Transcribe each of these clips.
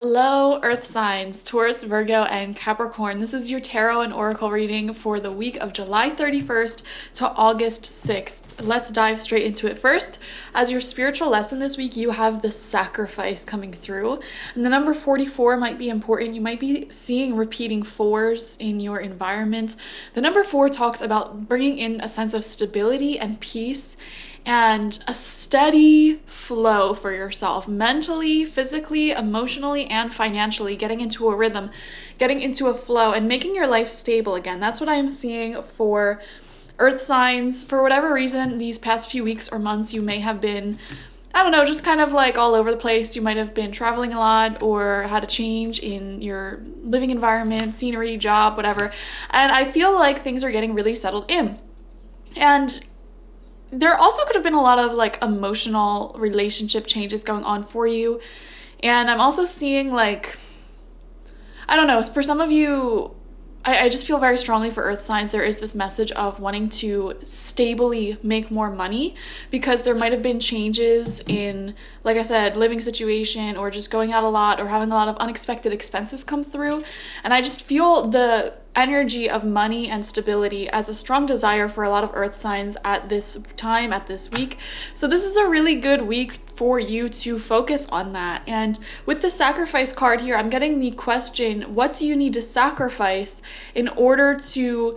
Hello, Earth signs, Taurus, Virgo, and Capricorn. This is your tarot and oracle reading for the week of July 31st to August 6th. Let's dive straight into it. First, as your spiritual lesson this week, you have the sacrifice coming through. And the number 44 might be important. You might be seeing repeating fours in your environment. The number 4 talks about bringing in a sense of stability and peace and a steady flow for yourself mentally, physically, emotionally, and financially, getting into a rhythm, getting into a flow, and making your life stable again. That's what I'm seeing for Earth signs. For whatever reason, these past few weeks or months, you may have been, I don't know, just kind of like all over the place. You might have been traveling a lot or had a change in your living environment, scenery, job, whatever. And I feel like things are getting really settled in. And there also could have been a lot of like emotional relationship changes going on for you. And I'm also seeing like, I don't know, for some of you, I just feel very strongly for Earth signs, there is this message of wanting to stably make more money because there might have been changes in, like I said, living situation or just going out a lot or having a lot of unexpected expenses come through. And I just feel the energy of money and stability as a strong desire for a lot of Earth signs at this time, at this week. So this is a really good week for you to focus on that. And with the sacrifice card here, I'm getting the question, what do you need to sacrifice in order to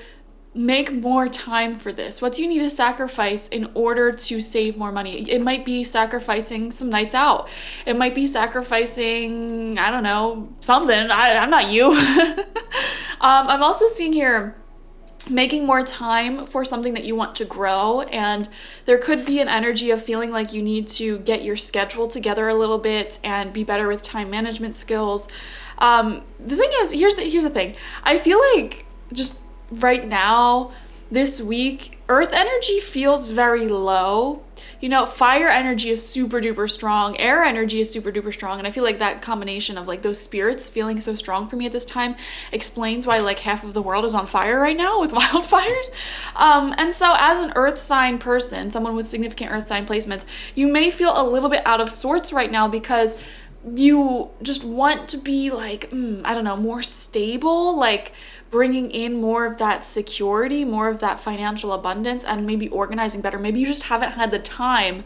make more time for this? What do you need to sacrifice in order to save more money? It might be sacrificing some nights out. It might be sacrificing, I don't know, something. I'm not you. I'm also seeing here making more time for something that you want to grow, and there could be an energy of feeling like you need to get your schedule together a little bit and be better with time management skills. The thing is, here's the thing. I feel like just right now, this week, Earth energy feels very low. You know, fire energy is super duper strong. Air energy is super duper strong. And I feel like that combination of like those spirits feeling so strong for me at this time explains why like half of the world is on fire right now with wildfires. And so as an Earth sign person, someone with significant Earth sign placements, you may feel a little bit out of sorts right now because you just want to be like, I don't know, more stable, like bringing in more of that security, more of that financial abundance, and maybe organizing better. Maybe you just haven't had the time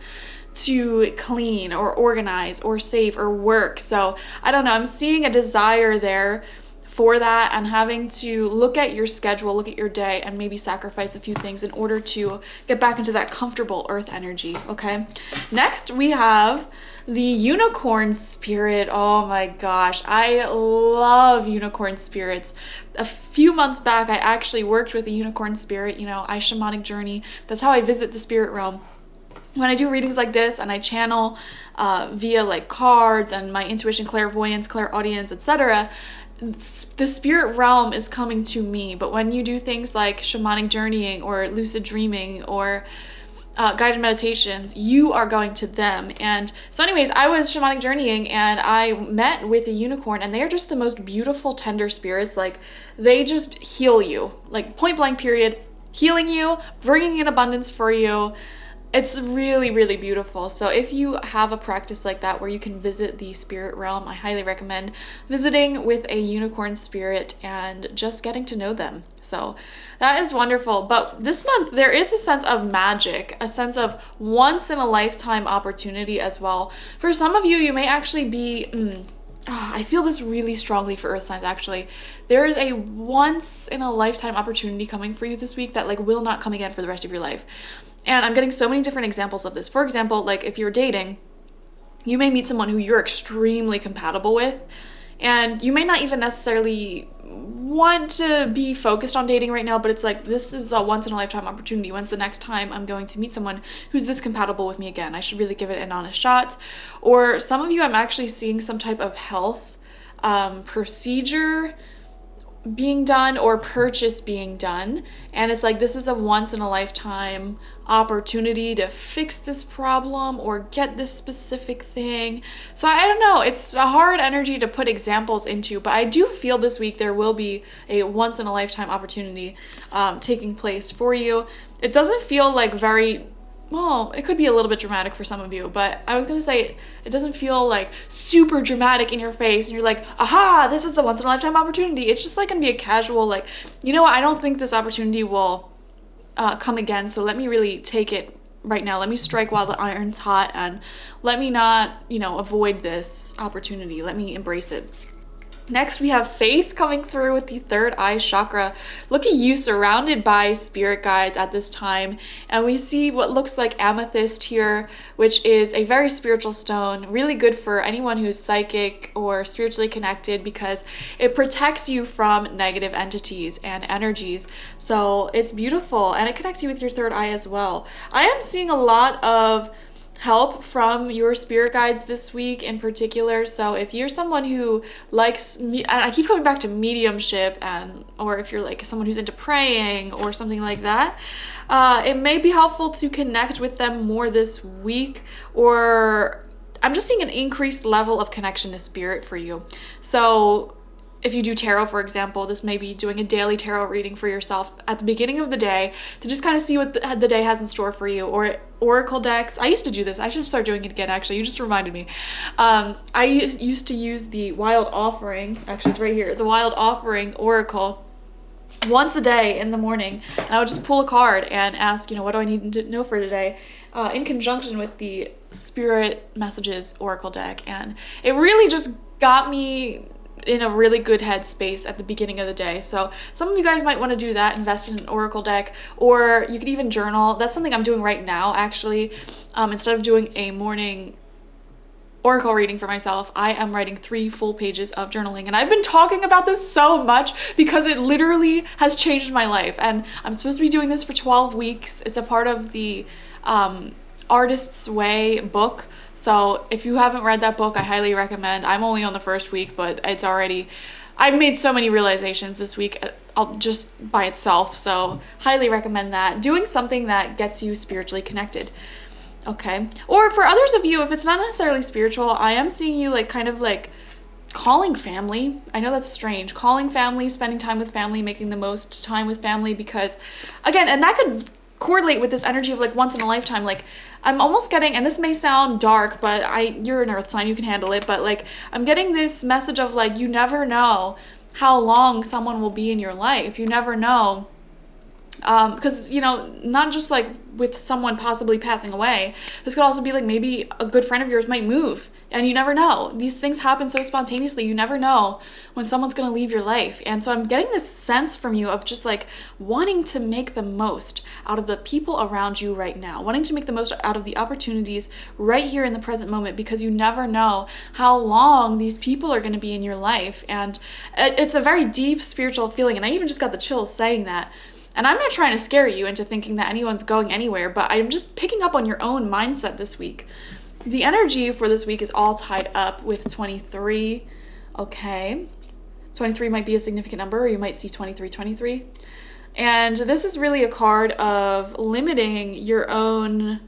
to clean or organize or save or work. So I don't know, I'm seeing a desire there for that and having to look at your schedule, look at your day, and maybe sacrifice a few things in order to get back into that comfortable Earth energy, okay? Next, we have the unicorn spirit. Oh my gosh, I love unicorn spirits. A few months back, I actually worked with a unicorn spirit, I shamanic journey. That's how I visit the spirit realm. When I do readings like this and I channel via like cards and my intuition, clairvoyance, clairaudience, etc., the spirit realm is coming to me. But when you do things like shamanic journeying or lucid dreaming or guided meditations, you are going to them. And so anyways, I was shamanic journeying and I met with a unicorn, and they are just the most beautiful, tender spirits. Like, they just heal you, like point blank period, healing you, bringing in abundance for you. It's really, really beautiful. So if you have a practice like that where you can visit the spirit realm, I highly recommend visiting with a unicorn spirit and just getting to know them. So that is wonderful. But this month, there is a sense of magic, a sense of once in a lifetime opportunity as well. For some of you, you may actually be, I feel this really strongly for Earth signs actually. There is a once in a lifetime opportunity coming for you this week that like will not come again for the rest of your life. And I'm getting so many different examples of this. For example, like if you're dating, you may meet someone who you're extremely compatible with, and you may not even necessarily want to be focused on dating right now, but it's like, this is a once in a lifetime opportunity. When's the next time I'm going to meet someone who's this compatible with me again? I should really give it an honest shot. Or some of you, I'm actually seeing some type of health procedure being done or purchase being done, and it's like, this is a once in a lifetime opportunity to fix this problem or get this specific thing. So I don't know, it's a hard energy to put examples into, but I do feel this week there will be a once in a lifetime opportunity taking place for you. It doesn't feel like very well, it could be a little bit dramatic for some of you, but I was gonna say it doesn't feel like super dramatic in your face and you're like, aha, this is the once in a lifetime opportunity. It's just like gonna be a casual, like, you know what, I don't think this opportunity will come again, so let me really take it right now. Let me strike while the iron's hot, and let me not, avoid this opportunity. Let me embrace it. Next, we have Faith coming through with the third eye chakra. Look at you surrounded by spirit guides at this time. And we see what looks like amethyst here, which is a very spiritual stone, really good for anyone who's psychic or spiritually connected because it protects you from negative entities and energies. So it's beautiful, and it connects you with your third eye as well. I am seeing a lot of help from your spirit guides this week in particular. So if you're someone who likes and I keep coming back to mediumship, or if you're like someone who's into praying or something like that, it may be helpful to connect with them more this week. Or I'm just seeing an increased level of connection to spirit for you. So if you do tarot, for example, this may be doing a daily tarot reading for yourself at the beginning of the day to just kind of see what the day has in store for you. Or oracle decks. I used to do this. I should start doing it again, actually. You just reminded me. I used to use the Wild Offering. Actually, it's right here. The Wild Offering Oracle once a day in the morning. And I would just pull a card and ask, what do I need to know for today? In conjunction with the Spirit Messages Oracle deck. And it really just got me in a really good headspace at the beginning of the day. So some of you guys might want to do that, invest in an oracle deck, or you could even journal. That's something I'm doing right now, actually. Instead of doing a morning oracle reading for myself, I am writing 3 full pages of journaling. And I've been talking about this so much because it literally has changed my life. And I'm supposed to be doing this for 12 weeks. It's a part of the Artist's Way book. So if you haven't read that book, I highly recommend. I'm only on the first week, but I've made so many realizations this week just by itself. So highly recommend that. Doing something that gets you spiritually connected. Okay. Or for others of you, if it's not necessarily spiritual, I am seeing you kind of calling family. I know that's strange. Calling family, spending time with family, making the most time with family, because again, and that could correlate with this energy of once in a lifetime. I'm almost getting, and this may sound dark, but you're an earth sign, you can handle it, but I'm getting this message of you never know how long someone will be in your life. You never know. Because, not just with someone possibly passing away, this could also be maybe a good friend of yours might move, and you never know. These things happen so spontaneously. You never know when someone's going to leave your life. And so I'm getting this sense from you of just wanting to make the most out of the people around you right now, wanting to make the most out of the opportunities right here in the present moment, because you never know how long these people are going to be in your life. And it's a very deep spiritual feeling. And I even just got the chills saying that. And I'm not trying to scare you into thinking that anyone's going anywhere, but I'm just picking up on your own mindset this week. The energy for this week is all tied up with 23. Okay. 23 might be a significant number, or you might see 2323. And this is really a card of limiting your own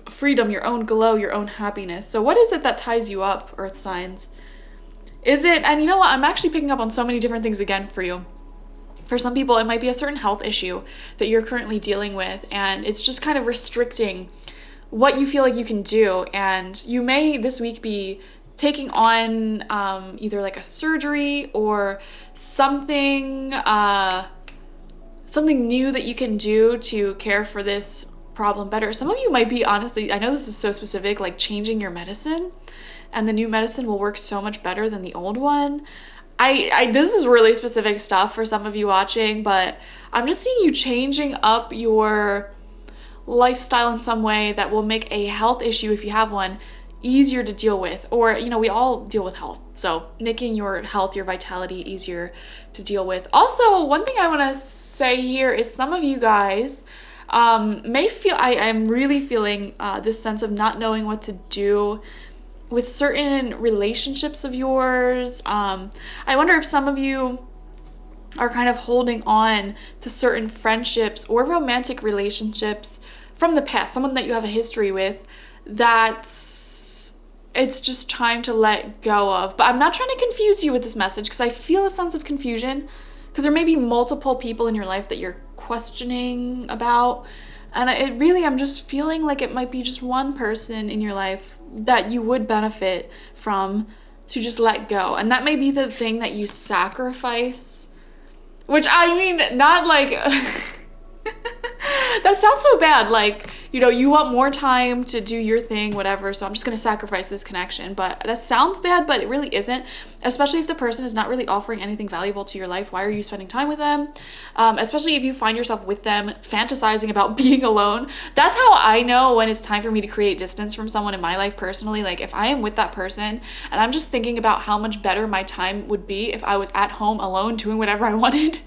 freedom, your own glow, your own happiness. So what is it that ties you up, earth signs? Is it, and you know what, I'm actually picking up on so many different things again for you. For some people, it might be a certain health issue that you're currently dealing with, and it's just kind of restricting what you feel like you can do. And you may this week be taking on either a surgery or something new that you can do to care for this problem better. Some of you might be, honestly, I know this is so specific, changing your medicine, and the new medicine will work so much better than the old one. This is really specific stuff for some of you watching, but I'm just seeing you changing up your lifestyle in some way that will make a health issue, if you have one, easier to deal with. Or, we all deal with health. So making your health, your vitality easier to deal with. Also, one thing I want to say here is some of you guys may feel, I'm really feeling this sense of not knowing what to do with certain relationships of yours. I wonder if some of you are kind of holding on to certain friendships or romantic relationships from the past, someone that you have a history with, that it's just time to let go of. But I'm not trying to confuse you with this message, because I feel a sense of confusion, because there may be multiple people in your life that you're questioning about. And I'm just feeling like it might be just one person in your life that you would benefit from to just let go. And that may be the thing that you sacrifice, which I mean, not like, that sounds so bad. Like, you want more time to do your thing, whatever, so I'm just going to sacrifice this connection. But that sounds bad, but it really isn't, especially if the person is not really offering anything valuable to your life. Why are you spending time with them? Especially if you find yourself with them fantasizing about being alone. That's how I know when it's time for me to create distance from someone in my life personally. Like, if I am with that person and I'm just thinking about how much better my time would be if I was at home alone doing whatever I wanted,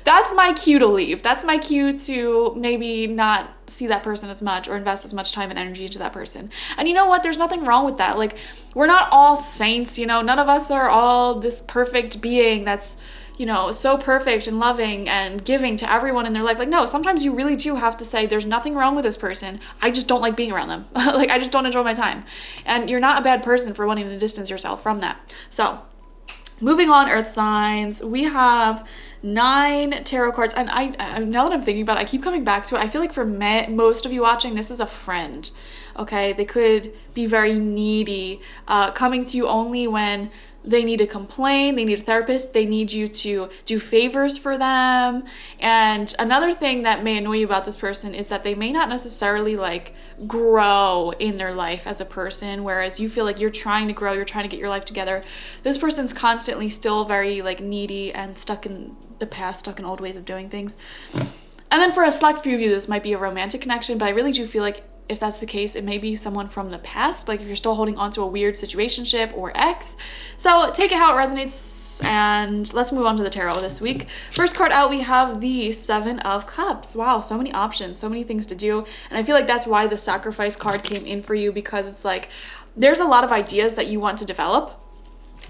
that's my cue to leave. That's my cue to maybe not see that person as much or invest as much time and energy into that person. And you know what? There's nothing wrong with that. Like, we're not all saints, none of us are all this perfect being that's, so perfect and loving and giving to everyone in their life. Like, no, sometimes you really do have to say, there's nothing wrong with this person. I just don't like being around them. Like, I just don't enjoy my time. And you're not a bad person for wanting to distance yourself from that. So, moving on, earth signs, we have 9 tarot cards. And I now that I'm thinking about it, I keep coming back to it. I feel like for most of you watching, this is a friend, okay? They could be very needy, coming to you only when they need to complain, they need a therapist, they need you to do favors for them. And another thing that may annoy you about this person is that they may not necessarily like grow in their life as a person, whereas you feel like you're trying to grow, you're trying to get your life together. This person's constantly still very like needy and stuck in the past, stuck in old ways of doing things. And then for a select few of you, this might be a romantic connection, but I really do feel like if that's the case, it may be someone from the past, like if you're still holding on to a weird situationship or ex. So take it how it resonates, and let's move on to the tarot this week. First card out, we have the 7 of Cups. Wow, so many options, so many things to do. And I feel like that's why the sacrifice card came in for you, because it's like there's a lot of ideas that you want to develop.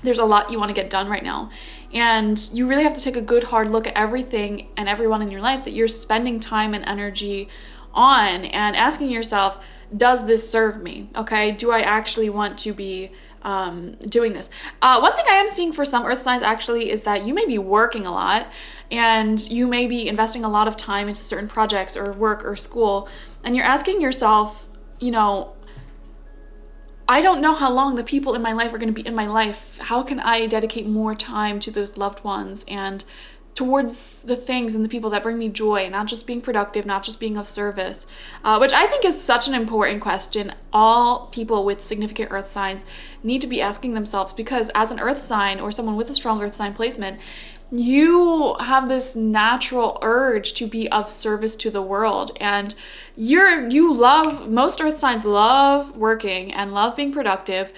There's a lot you want to get done right now. And you really have to take a good hard look at everything and everyone in your life that you're spending time and energy on, and asking yourself, does this serve me? Okay, do I actually want to be doing this? One thing I am seeing for some earth signs actually is that you may be working a lot, and you may be investing a lot of time into certain projects or work or school, and you're asking yourself, I don't know how long the people in my life are going to be in my life. How can I dedicate more time to those loved ones and towards the things and the people that bring me joy, not just being productive, not just being of service, which I think is such an important question all people with significant earth signs need to be asking themselves, because as an earth sign or someone with a strong earth sign placement, you have this natural urge to be of service to the world, and most earth signs love working and love being productive,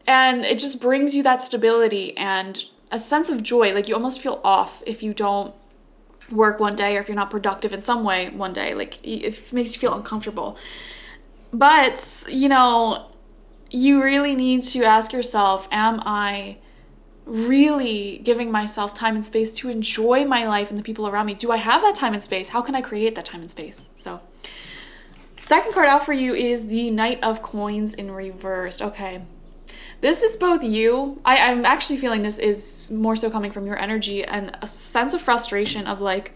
and it just brings you that stability and a sense of joy. Like, you almost feel off if you don't work one day, or if you're not productive in some way one day. Like, it makes you feel uncomfortable. But, you really need to ask yourself, am I really giving myself time and space to enjoy my life and the people around me? Do I have that time and space? How can I create that time and space? So, second card out for you is the Knight of Coins in reversed. Okay. This is both you. I'm actually feeling this is more so coming from your energy, and a sense of frustration of like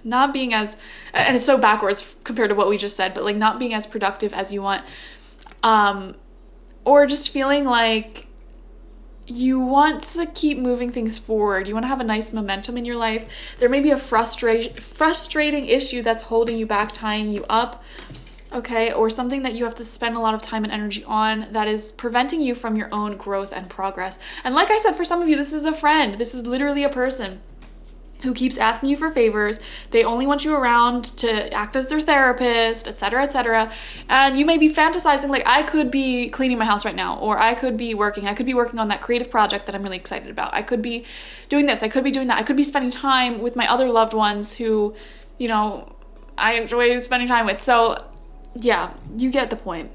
not being as, and it's so backwards compared to what we just said, but like not being as productive as you want. Or just feeling like you want to keep moving things forward. You want to have a nice momentum in your life. There may be a frustrating issue that's holding you back, tying you up. Okay, or something that you have to spend a lot of time and energy on that is preventing you from your own growth and progress. And like I said, for some of you, this is a friend. This is literally a person who keeps asking you for favors. They only want you around to act as their therapist, etc., etc. And you may be fantasizing like, I could be cleaning my house right now, or I could be working on that creative project that I'm really excited about. I could be doing this, I could be doing that. I could be spending time with my other loved ones who, I enjoy spending time with. So yeah, you get the point.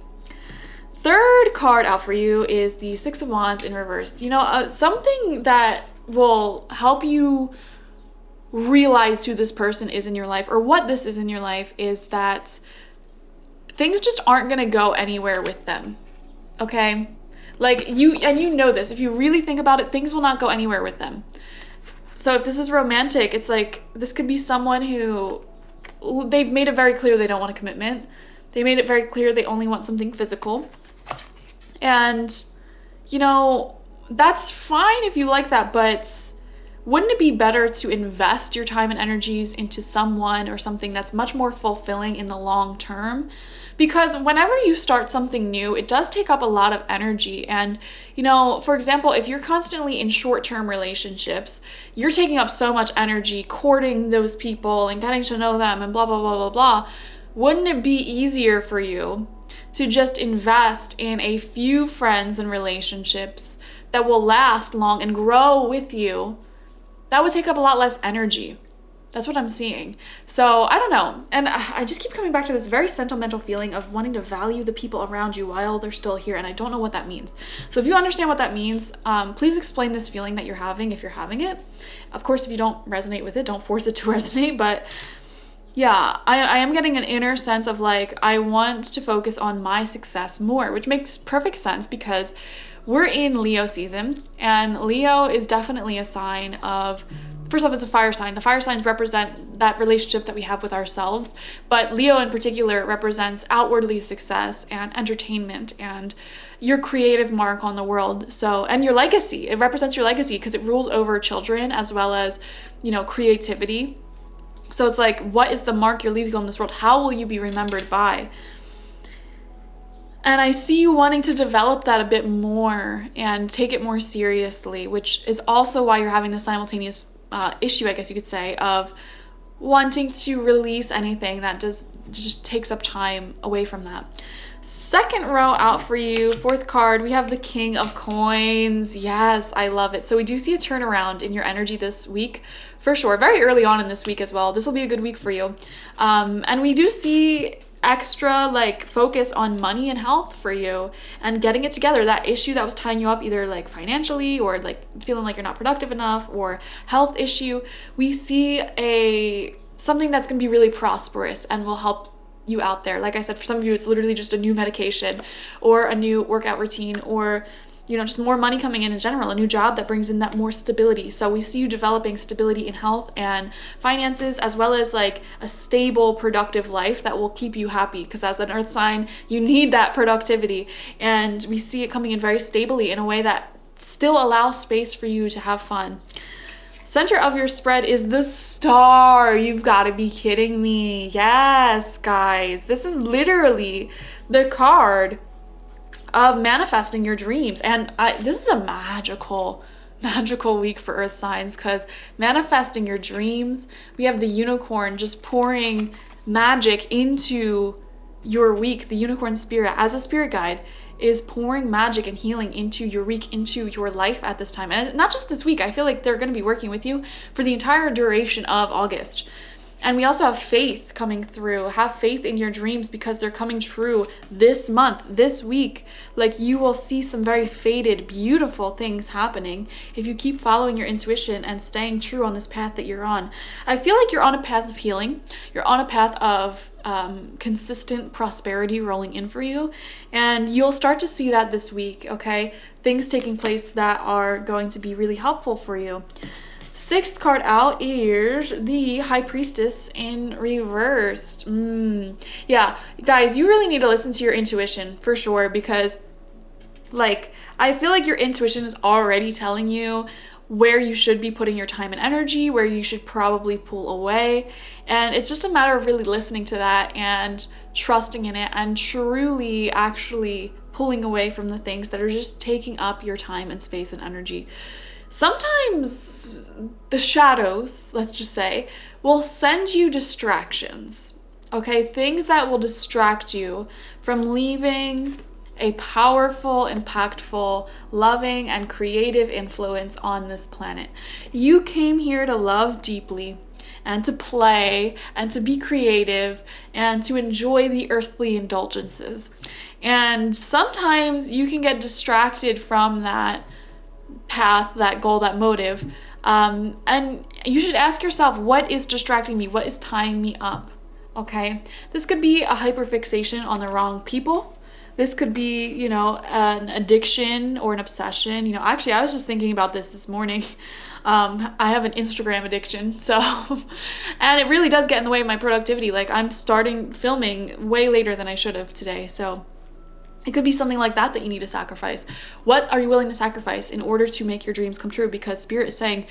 Third card out for you is the 6 of Wands in reversed. Something that will help you realize who this person is in your life, or what this is in your life, is that things just aren't going to go anywhere with them. Okay? Like, you know this. If you really think about it, things will not go anywhere with them. So if this is romantic, it's like this could be someone who they've made it very clear they don't want a commitment. They made it very clear they only want something physical. And, you know, that's fine if you like that, but wouldn't it be better to invest your time and energies into someone or something that's much more fulfilling in the long term? Because whenever you start something new, it does take up a lot of energy. And, you know, for example, if you're constantly in short-term relationships, you're taking up so much energy courting those people and getting to know them and blah, blah, blah, blah, blah. Wouldn't it be easier for you to just invest in a few friends and relationships that will last long and grow with you? That would take up a lot less energy. That's what I'm seeing. So I don't know. And I just keep coming back to this very sentimental feeling of wanting to value the people around you while they're still here. And I don't know what that means. So if you understand what that means, please explain this feeling that you're having if you're having it. Of course, if you don't resonate with it, don't force it to resonate. But yeah, I am getting an inner sense of like, I want to focus on my success more, which makes perfect sense because we're in Leo season, and Leo is definitely a sign of, first off, it's a fire sign. The fire signs represent that relationship that we have with ourselves, but Leo in particular represents outwardly success and entertainment and your creative mark on the world. So, and your legacy. It represents your legacy because it rules over children as well as, you know, creativity. So it's like, what is the mark you're leaving on this world? How will you be remembered by? And I see you wanting to develop that a bit more and take it more seriously, which is also why you're having the simultaneous issue, I guess you could say, of wanting to release anything that just takes up time away from that. Second row out for you, fourth card, we have the King of Coins. Yes, I love it. So we do see a turnaround in your energy this week, for sure. Very early on in this week as well. This will be a good week for you. And we do see extra like focus on money and health for you and getting it together. That issue that was tying you up either like financially or like feeling like you're not productive enough or health issue, we see something that's going to be really prosperous and will help you out there. Like I said, for some of you, it's literally just a new medication or a new workout routine or, you know, just more money coming in general, a new job that brings in that more stability. So we see you developing stability in health and finances, as well as like a stable, productive life that will keep you happy. Because as an earth sign, you need that productivity. And we see it coming in very stably in a way that still allows space for you to have fun. Center of your spread is the Star. You've got to be kidding me. Yes, guys. This is literally the card of manifesting your dreams. And this is a magical week for earth signs because manifesting your dreams, we have the unicorn just pouring magic into your week. The unicorn spirit as a spirit guide is pouring magic and healing into your week, into your life at this time. And not just this week, I feel like they're going to be working with you for the entire duration of August. And we also have faith coming through. Have faith in your dreams because they're coming true this month, this week. Like you will see some very fated, beautiful things happening if you keep following your intuition and staying true on this path that you're on. I feel like you're on a path of healing. You're on a path of consistent prosperity rolling in for you. And you'll start to see that this week, okay? Things taking place that are going to be really helpful for you. Sixth card out is the High Priestess in reversed. Yeah, guys, you really need to listen to your intuition for sure because, like, I feel like your intuition is already telling you where you should be putting your time and energy, where you should probably pull away. And it's just a matter of really listening to that and trusting in it and truly actually pulling away from the things that are just taking up your time and space and energy. Sometimes the shadows, let's just say, will send you distractions, okay? Things that will distract you from leaving a powerful, impactful, loving, and creative influence on this planet. You came here to love deeply and to play and to be creative and to enjoy the earthly indulgences. And sometimes you can get distracted from that path, that goal, that motive. And you should ask yourself, what is distracting me? What is tying me up? Okay? This could be a hyperfixation on the wrong people. This could be, you know, an addiction or an obsession. You know, actually, I was just thinking about this morning. I have an Instagram addiction, so, and it really does get in the way of my productivity. Like, I'm starting filming way later than I should have today, so it could be something like that you need to sacrifice. What are you willing to sacrifice in order to make your dreams come true? Because Spirit is saying,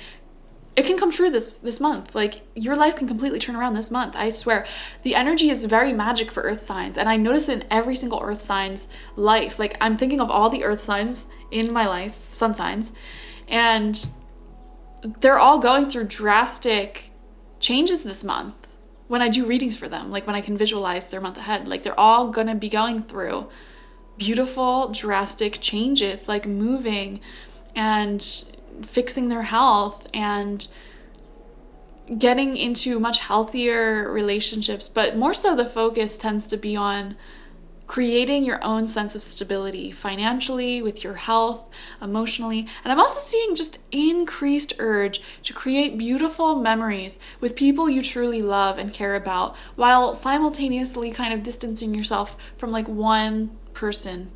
it can come true this month. Like, your life can completely turn around this month. I swear. The energy is very magic for earth signs, and I notice it in every single earth sign's life. Like, I'm thinking of all the earth signs in my life, sun signs, and they're all going through drastic changes this month when I do readings for them, like when I can visualize their month ahead. Like, they're all gonna be going through beautiful, drastic changes, like moving and fixing their health and getting into much healthier relationships. But more so, the focus tends to be on creating your own sense of stability financially, with your health, emotionally. And I'm also seeing just increased urge to create beautiful memories with people you truly love and care about, while simultaneously kind of distancing yourself from like one person,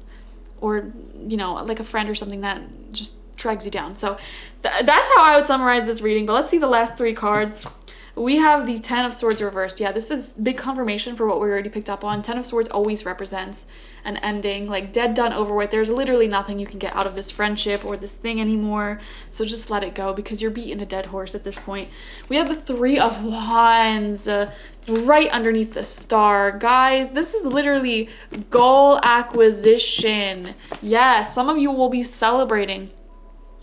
or, you know, like a friend or something that just drags you down. So that's how I would summarize this reading. But let's see the last 3 cards. We have the 10 of Swords reversed. Yeah, this is big confirmation for what we already picked up on. 10 of Swords always represents an ending, like dead, done, over with. There's literally nothing you can get out of this friendship or this thing anymore. So just let it go, because you're beating a dead horse at this point. We have the 3 of Wands right underneath the star. Guys, this is literally goal acquisition. Yes, some of you will be celebrating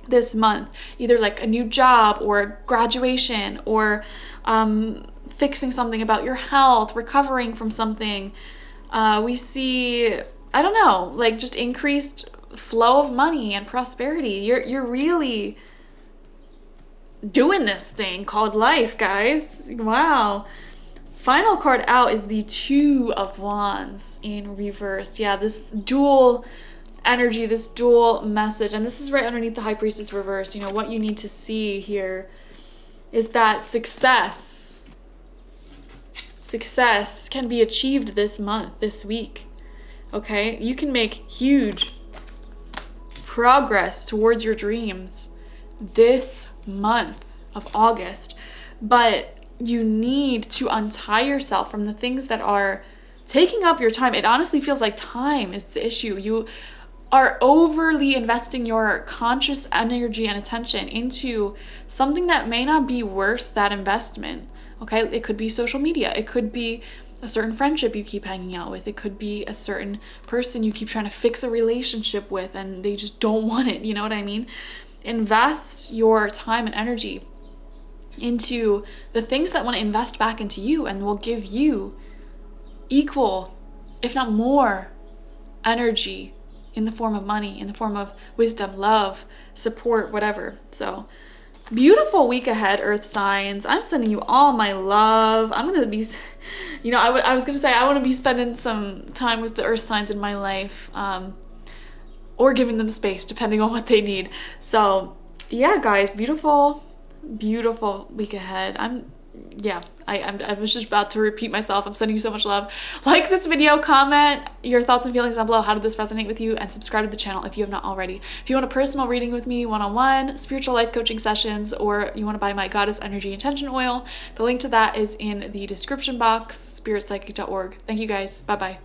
this month, either like a new job or graduation, or fixing something about your health, recovering from something. We see, I don't know, like just increased flow of money and prosperity. You're really doing this thing called life, guys. Wow. Final card out is the 2 of Wands in reversed. Yeah, this dual energy, this dual message, and this is right underneath the High Priestess reversed. You know, what you need to see here is that success can be achieved this month, this week. Okay, you can make huge progress towards your dreams this month of August, but you need to untie yourself from the things that are taking up your time. It honestly feels like time is the issue. You are overly investing your conscious energy and attention into something that may not be worth that investment. Okay, it could be social media. It could be a certain friendship you keep hanging out with. It could be a certain person you keep trying to fix a relationship with and they just don't want it. You know what I mean? Invest your time and energy into the things that want to invest back into you and will give you equal, if not more, energy in the form of money, in the form of wisdom, love, support, whatever. So beautiful week ahead, earth signs. I'm sending you all my love. I'm going to be, you know, I was going to say I want to be spending some time with the earth signs in my life, or giving them space depending on what they need. So yeah, guys, beautiful week ahead. I was just about to repeat myself. I'm sending you so much love. Like this video, comment your thoughts and feelings down below. How did this resonate with you? And subscribe to the channel if you have not already. If you want a personal reading with me, one-on-one, spiritual life coaching sessions, or you want to buy my Goddess Energy Intention Oil, the link to that is in the description box, spiritpsychic.org. Thank you guys. Bye-bye.